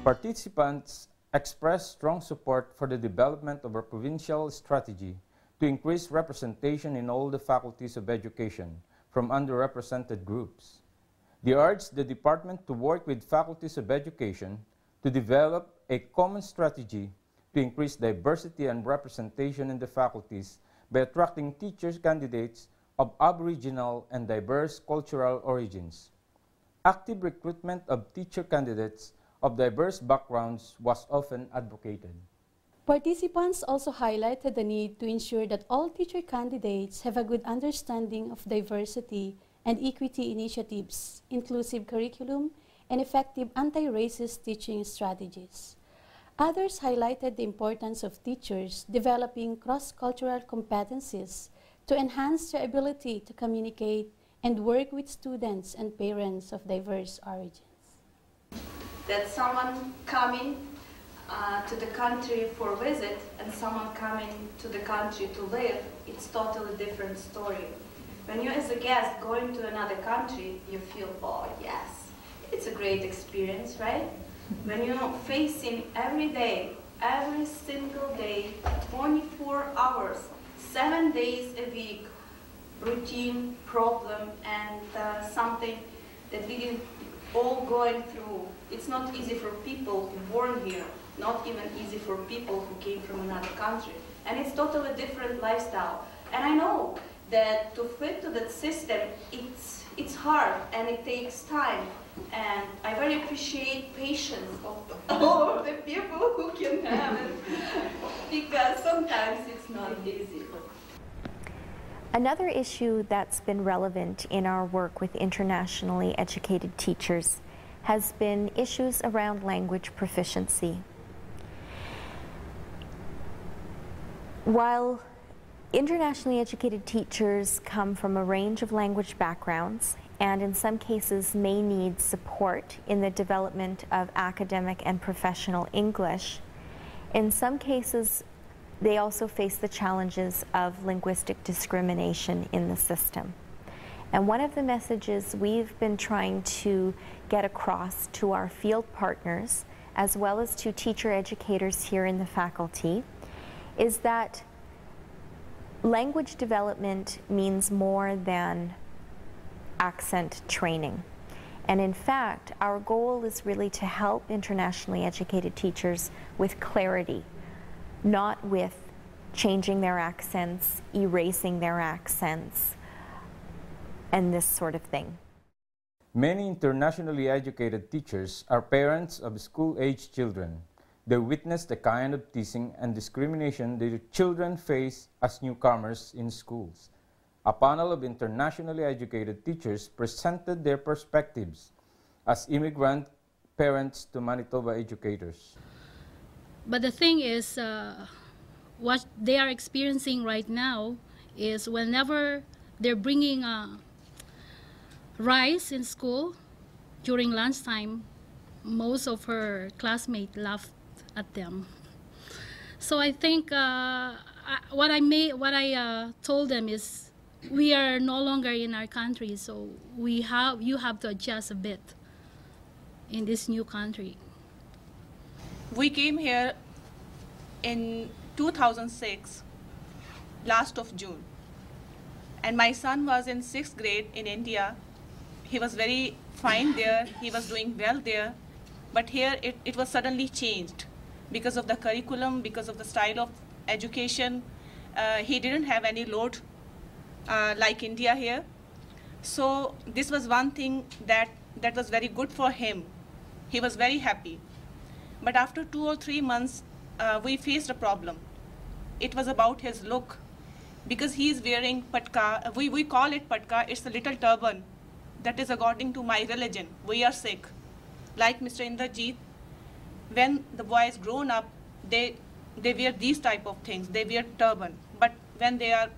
Participants expressed strong support for the development of a provincial strategy to increase representation in all the faculties of education from underrepresented groups. They urged the department to work with faculties of education to develop a common strategy to increase diversity and representation in the faculties by attracting teachers candidates of Aboriginal and diverse cultural origins. Active recruitment of teacher candidates of diverse backgrounds was often advocated. Participants also highlighted the need to ensure that all teacher candidates have a good understanding of diversity and equity initiatives, inclusive curriculum, and effective anti-racist teaching strategies. Others highlighted the importance of teachers developing cross-cultural competencies to enhance their ability to communicate and work with students and parents of diverse origins. That someone coming to the country for a visit and someone coming to the country to live, it's totally different story. When you as a guest going to another country, you feel, oh yes, it's a great experience, right? When you're facing every day, every single day, 24 hours, 7 days a week, routine, problem, and something that we all going through. It's not easy for people who born here, not even easy for people who came from another country. And it's totally different lifestyle. And I know that to fit to that system, it's hard and it takes time. And I very appreciate patience of all of the people who can have it, because sometimes it's not easy. Another issue that's been relevant in our work with internationally educated teachers has been issues around language proficiency. While internationally educated teachers come from a range of language backgrounds and in some cases may need support in the development of academic and professional English, in some cases they also face the challenges of linguistic discrimination in the system. And one of the messages we've been trying to get across to our field partners, as well as to teacher educators here in the faculty, is that language development means more than accent training. And in fact, our goal is really to help internationally educated teachers with clarity, not with changing their accents, erasing their accents, and this sort of thing. Many internationally educated teachers are parents of school-aged children. They witness the kind of teasing and discrimination their children face as newcomers in schools. A panel of internationally educated teachers presented their perspectives as immigrant parents to Manitoba educators. But the thing is, what they are experiencing right now is whenever they're bringing rice in school during lunchtime, most of her classmates laugh at them. So I think what I told them is, we are no longer in our country, so you have to adjust a bit in this new country. We came here in 2006, last of June, and my son was in 6th grade in India. He was very fine there, he was doing well there, but here it was suddenly changed because of the curriculum, because of the style of education. He didn't have any load like India here. So this was one thing that was very good for him. He was very happy. But after 2 or 3 months, we faced a problem. It was about his look, because he is wearing patka. We call it patka. It's a little turban that is according to my religion. We are Sikh. Like Mr. Indrajit, when the boys grown up, they wear these type of things. They wear turban. But when they are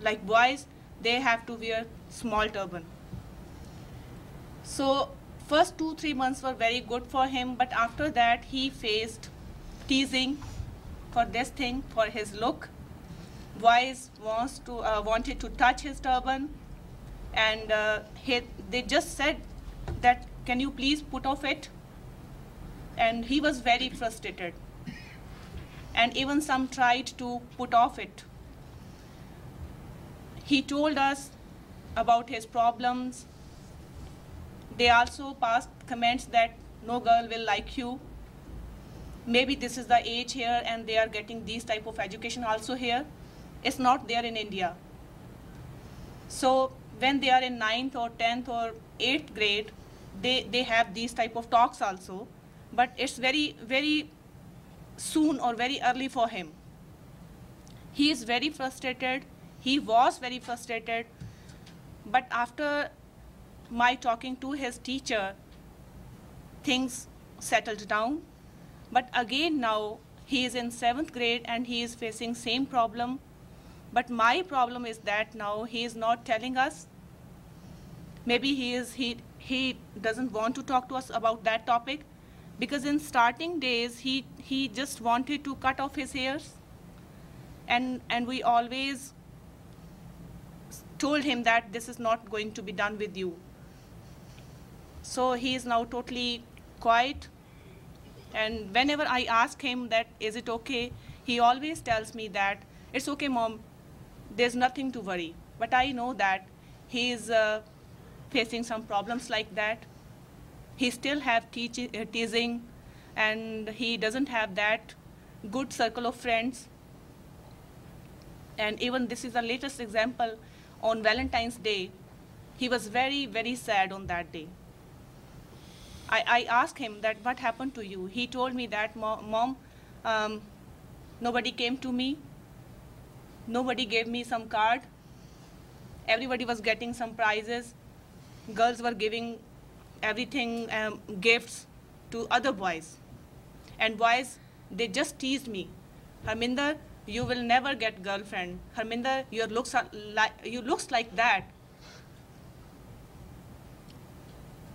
like boys, they have to wear small turban. So first 2-3 months were very good for him, but after that he faced teasing for this thing, for his look. Boys wanted to touch his turban, and they just said that, can you please put off it? and he was very frustrated. And even some tried to put off it. He told us about his problems. They also passed comments that no girl will like you. Maybe this is the age here and they are getting these type of education also here. It's not there in India. So when they are in 9th or 10th or 8th grade, they have these type of talks also. But it's very, very soon or very early for him. He is very frustrated. He was very frustrated. But after my talking to his teacher, things settled down. But again now, he is in 7th grade and he is facing same problem. But my problem is that now he is not telling us. Maybe he doesn't want to talk to us about that topic, because in starting days he just wanted to cut off his hairs, and we always told him that this is not going to be done with you. So he is now totally quiet, and whenever I ask him that is it okay, he always tells me that it's okay, mom, there's nothing to worry. But I know that he is facing some problems like that. He still have teasing, and he doesn't have that good circle of friends. And even this is the latest example. On Valentine's Day, he was very, very sad on that day. I asked him that what happened to you. He told me that, mom, nobody came to me. Nobody gave me some card. Everybody was getting some prizes. Girls were giving everything, gifts to other boys. And boys, they just teased me. Harminder, you will never get girlfriend. Harminder, you looks like that.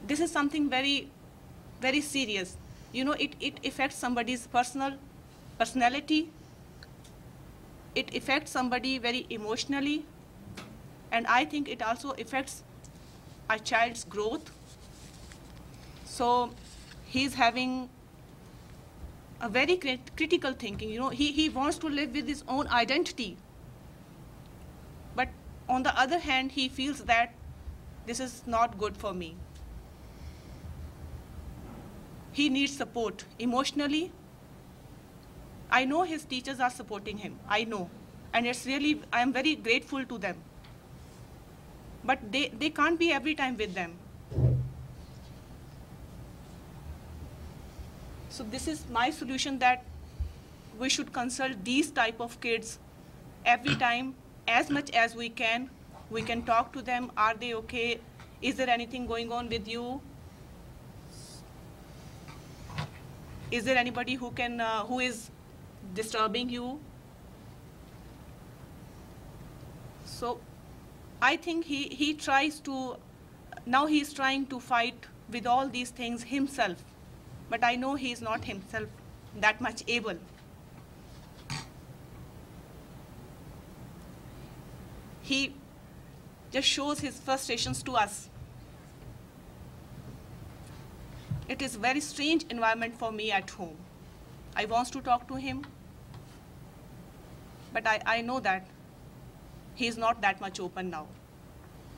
This is something very, very serious. You know, it affects somebody's personality. It affects somebody very emotionally. And I think it also affects a child's growth. So he's having a very critical thinking. You know, he wants to live with his own identity. But on the other hand, he feels that this is not good for me. He needs support emotionally. I know his teachers are supporting him. I know. And it's really, I am very grateful to them. But they can't be every time with them. So this is my solution, that we should consult these type of kids every time, as much as we can. We can talk to them. Are they okay? Is there anything going on with you? Is there anybody who is disturbing you? So I think he tries to, now he's trying to fight with all these things himself. But I know he's not himself that much able. He just shows his frustrations to us. It is a very strange environment for me at home. I want to talk to him, but I know that he's not that much open now.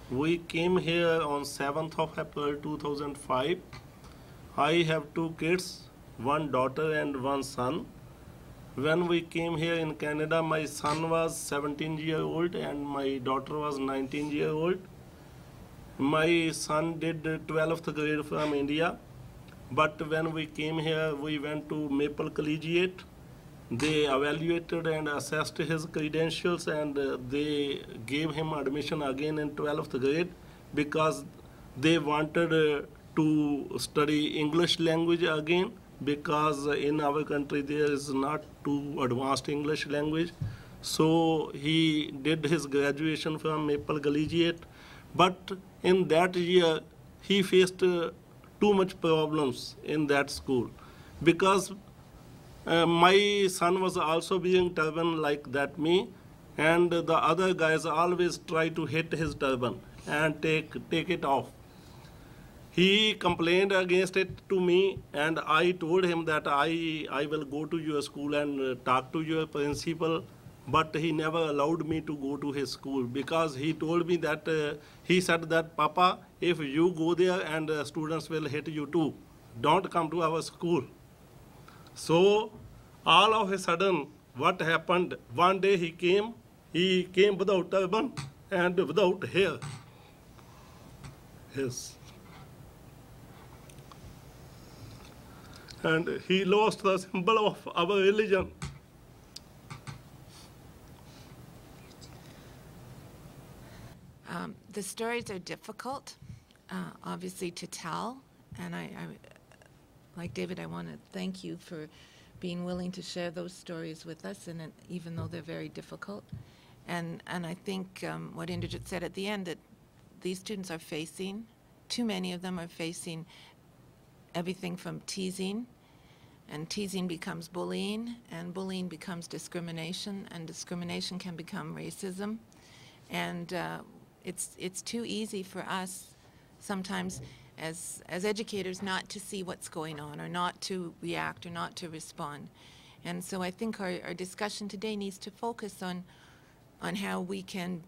We came here on 7th of April 2005. I have 2 kids, 1 daughter and 1 son. When we came here in Canada, my son was 17-year-old and my daughter was 19-year-old. My son did 12th grade from India. But when we came here, we went to Maple Collegiate. They evaluated and assessed his credentials, and they gave him admission again in 12th grade because they wanted to study English language again, because in our country there is not too advanced English language. So he did his graduation from Maple Collegiate. But in that year, he faced too much problems in that school, because my son was also wearing turban like that me, and the other guys always try to hit his turban and take it off. He complained against it to me, and I told him that I will go to your school and talk to your principal, but he never allowed me to go to his school because he told me that, he said that, Papa, if you go there and students will hit you too, don't come to our school. So all of a sudden, what happened, one day he came without turban and without hair. Yes. And he lost the symbol of our religion. The stories are difficult, obviously, to tell, and I, like David, I want to thank you for being willing to share those stories with us, and even though they're very difficult. And I think what Indrajit said at the end, that these students are facing, too many of them are facing everything from teasing, and teasing becomes bullying, and bullying becomes discrimination, and discrimination can become racism. And it's too easy for us sometimes as educators not to see what's going on, or not to react, or not to respond. And so I think our discussion today needs to focus on how we can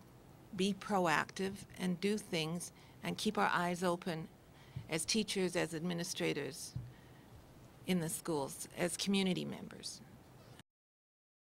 be proactive and do things and keep our eyes open as teachers, as administrators in the schools, as community members.